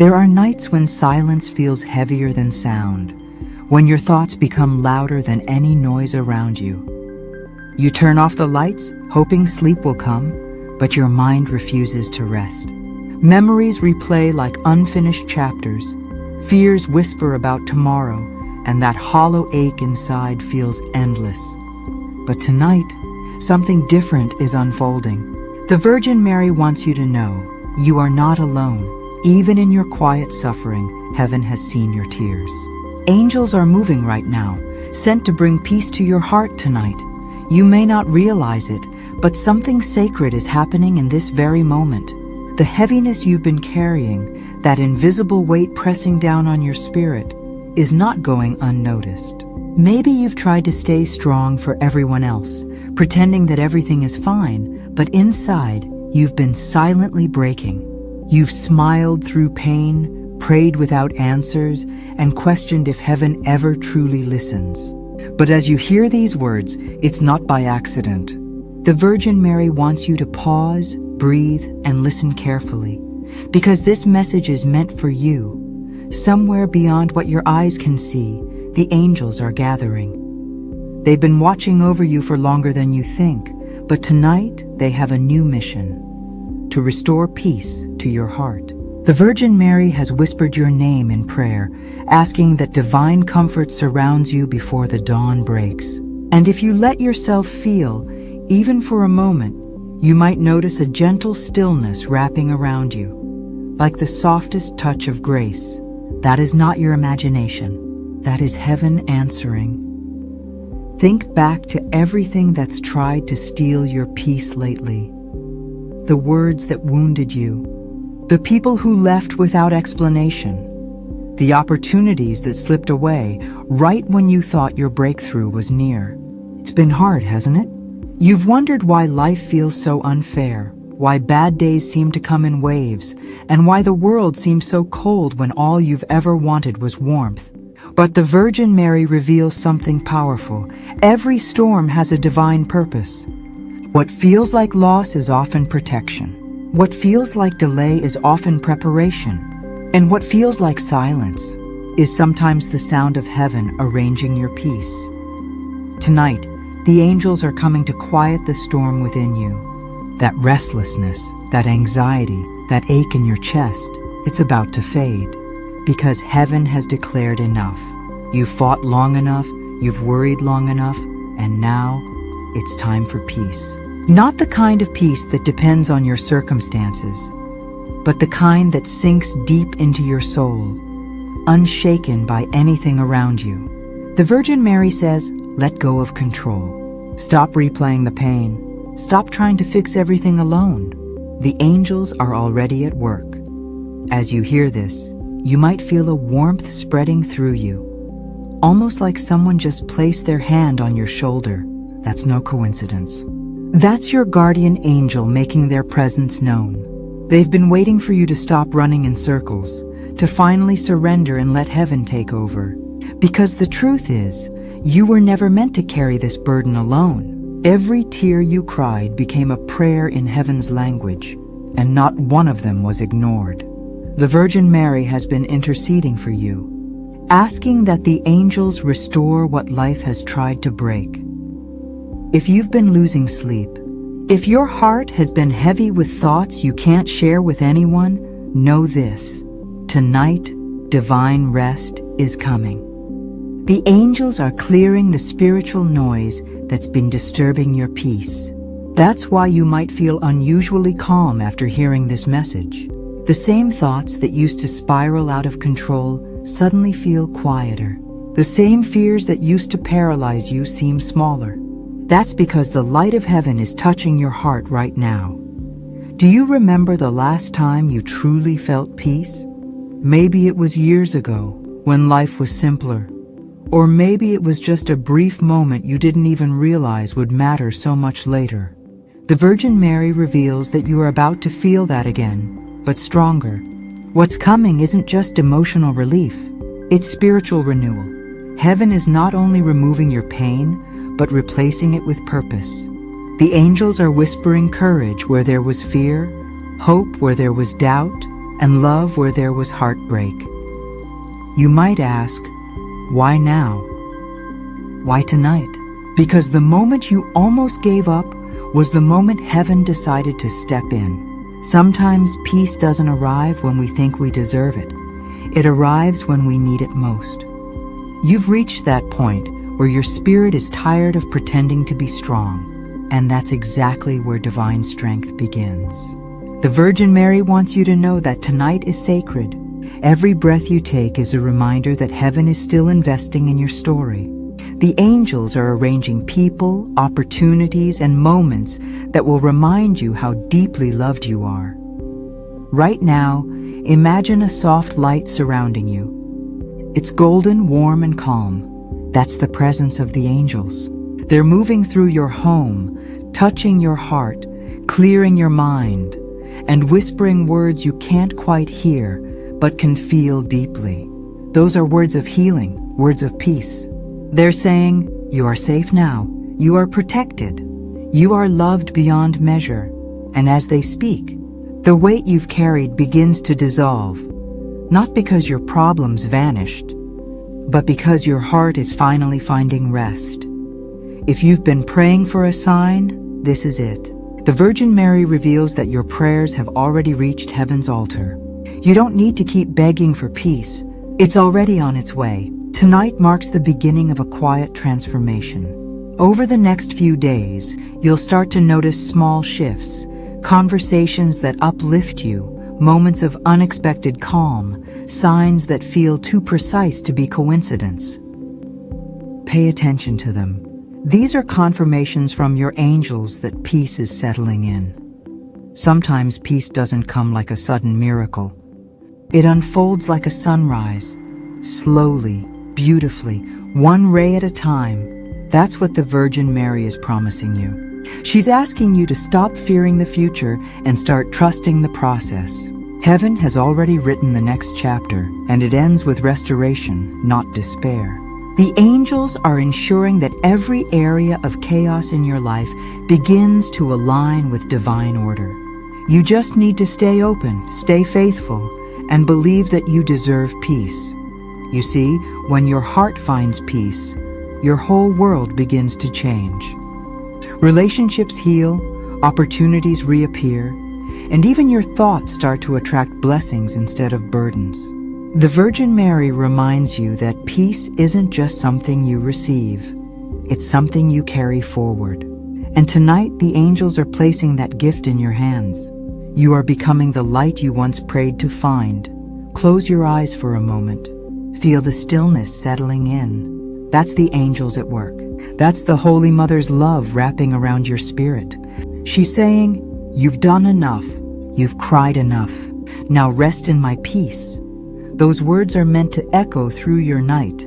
There are nights when silence feels heavier than sound, when your thoughts become louder than any noise around you. You turn off the lights, hoping sleep will come, but your mind refuses to rest. Memories replay like unfinished chapters. Fears whisper about tomorrow, and that hollow ache inside feels endless. But tonight, something different is unfolding. The Virgin Mary wants you to know you are not alone. Even in your quiet suffering, heaven has seen your tears. Angels are moving right now, sent to bring peace to your heart tonight. You may not realize it, but something sacred is happening in this very moment. The heaviness you've been carrying, that invisible weight pressing down on your spirit, is not going unnoticed. Maybe you've tried to stay strong for everyone else, pretending that everything is fine, but inside, you've been silently breaking. You've smiled through pain, prayed without answers, and questioned if heaven ever truly listens. But as you hear these words, it's not by accident. The Virgin Mary wants you to pause, breathe, and listen carefully, because this message is meant for you. Somewhere beyond what your eyes can see, the angels are gathering. They've been watching over you for longer than you think, but tonight they have a new mission: to restore peace to your heart. The Virgin Mary has whispered your name in prayer, asking that divine comfort surrounds you before the dawn breaks. And if you let yourself feel, even for a moment, you might notice a gentle stillness wrapping around you, like the softest touch of grace. That is not your imagination. That is heaven answering. Think back to everything that's tried to steal your peace lately. The words that wounded you, the people who left without explanation, the opportunities that slipped away right when you thought your breakthrough was near. It's been hard, hasn't it? You've wondered why life feels so unfair, why bad days seem to come in waves, and why the world seems so cold when all you've ever wanted was warmth. But the Virgin Mary reveals something powerful. Every storm has a divine purpose. What feels like loss is often protection. What feels like delay is often preparation. And what feels like silence is sometimes the sound of heaven arranging your peace. Tonight, the angels are coming to quiet the storm within you. That restlessness, that anxiety, that ache in your chest, it's about to fade. Because heaven has declared enough. You've fought long enough, you've worried long enough, and now it's time for peace. Not the kind of peace that depends on your circumstances, but the kind that sinks deep into your soul, unshaken by anything around you. The Virgin Mary says, let go of control. Stop replaying the pain. Stop trying to fix everything alone. The angels are already at work. As you hear this, you might feel a warmth spreading through you, almost like someone just placed their hand on your shoulder. That's no coincidence. That's your guardian angel making their presence known. They've been waiting for you to stop running in circles, to finally surrender and let heaven take over. Because the truth is, you were never meant to carry this burden alone. Every tear you cried became a prayer in heaven's language, and not one of them was ignored. The Virgin Mary has been interceding for you, asking that the angels restore what life has tried to break. If you've been losing sleep, if your heart has been heavy with thoughts you can't share with anyone, know this: tonight, divine rest is coming. The angels are clearing the spiritual noise that's been disturbing your peace. That's why you might feel unusually calm after hearing this message. The same thoughts that used to spiral out of control suddenly feel quieter. The same fears that used to paralyze you seem smaller. That's because the light of heaven is touching your heart right now. Do you remember the last time you truly felt peace? Maybe it was years ago, when life was simpler. Or maybe it was just a brief moment you didn't even realize would matter so much later. The Virgin Mary reveals that you are about to feel that again, but stronger. What's coming isn't just emotional relief, it's spiritual renewal. Heaven is not only removing your pain, but replacing it with purpose. The angels are whispering courage where there was fear, hope where there was doubt, and love where there was heartbreak. You might ask, why now? Why tonight? Because the moment you almost gave up was the moment heaven decided to step in. Sometimes peace doesn't arrive when we think we deserve it. It arrives when we need it most. You've reached that point where your spirit is tired of pretending to be strong, and that's exactly where divine strength begins. The Virgin Mary wants you to know that tonight is sacred. Every breath you take is a reminder that heaven is still investing in your story. The angels are arranging people, opportunities, and moments that will remind you how deeply loved you are. Right now, imagine a soft light surrounding you. It's golden, warm, and calm. That's the presence of the angels. They're moving through your home, touching your heart, clearing your mind, and whispering words you can't quite hear, but can feel deeply. Those are words of healing, words of peace. They're saying, you are safe now, you are protected, you are loved beyond measure. And as they speak, the weight you've carried begins to dissolve, not because your problems vanished, but because your heart is finally finding rest. If you've been praying for a sign, this is it. The Virgin Mary reveals that your prayers have already reached heaven's altar. You don't need to keep begging for peace. It's already on its way. Tonight marks the beginning of a quiet transformation. Over the next few days, you'll start to notice small shifts, conversations that uplift you, moments of unexpected calm, signs that feel too precise to be coincidence. Pay attention to them. These are confirmations from your angels that peace is settling in. Sometimes peace doesn't come like a sudden miracle. It unfolds like a sunrise, slowly, beautifully, one ray at a time. That's what the Virgin Mary is promising you. She's asking you to stop fearing the future and start trusting the process. Heaven has already written the next chapter, and it ends with restoration, not despair. The angels are ensuring that every area of chaos in your life begins to align with divine order. You just need to stay open, stay faithful, and believe that you deserve peace. You see, when your heart finds peace, your whole world begins to change. Relationships heal, opportunities reappear, and even your thoughts start to attract blessings instead of burdens. The Virgin Mary reminds you that peace isn't just something you receive, it's something you carry forward. And tonight, the angels are placing that gift in your hands. You are becoming the light you once prayed to find. Close your eyes for a moment. Feel the stillness settling in. That's the angels at work. That's the Holy Mother's love wrapping around your spirit. She's saying, you've done enough. You've cried enough. Now rest in my peace. Those words are meant to echo through your night,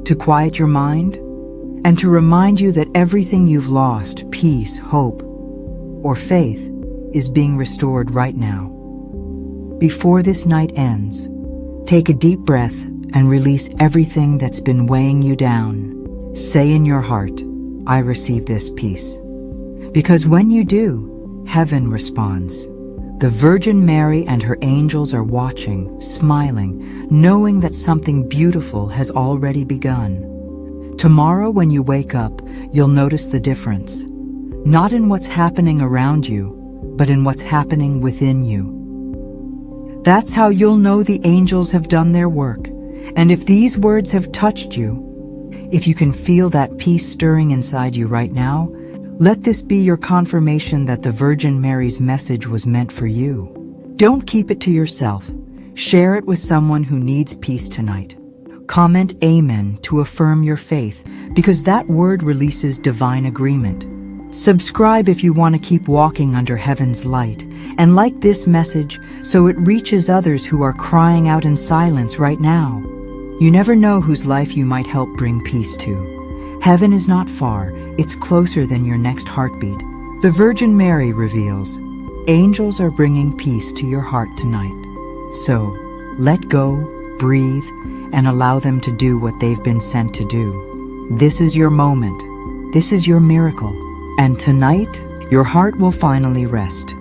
to quiet your mind, and to remind you that everything you've lost, peace, hope, or faith, is being restored right now. Before this night ends, take a deep breath and release everything that's been weighing you down. Say in your heart, I receive this peace. Because when you do, heaven responds. The Virgin Mary and her angels are watching, smiling, knowing that something beautiful has already begun. Tomorrow when you wake up, you'll notice the difference. Not in what's happening around you, but in what's happening within you. That's how you'll know the angels have done their work. And if these words have touched you, if you can feel that peace stirring inside you right now, let this be your confirmation that the Virgin Mary's message was meant for you. Don't keep it to yourself. Share it with someone who needs peace tonight. Comment Amen to affirm your faith, because that word releases divine agreement. Subscribe if you want to keep walking under heaven's light, and like this message so it reaches others who are crying out in silence right now. You never know whose life you might help bring peace to. Heaven is not far, it's closer than your next heartbeat. The Virgin Mary reveals, angels are bringing peace to your heart tonight. So, let go, breathe, and allow them to do what they've been sent to do. This is your moment. This is your miracle. And tonight, your heart will finally rest.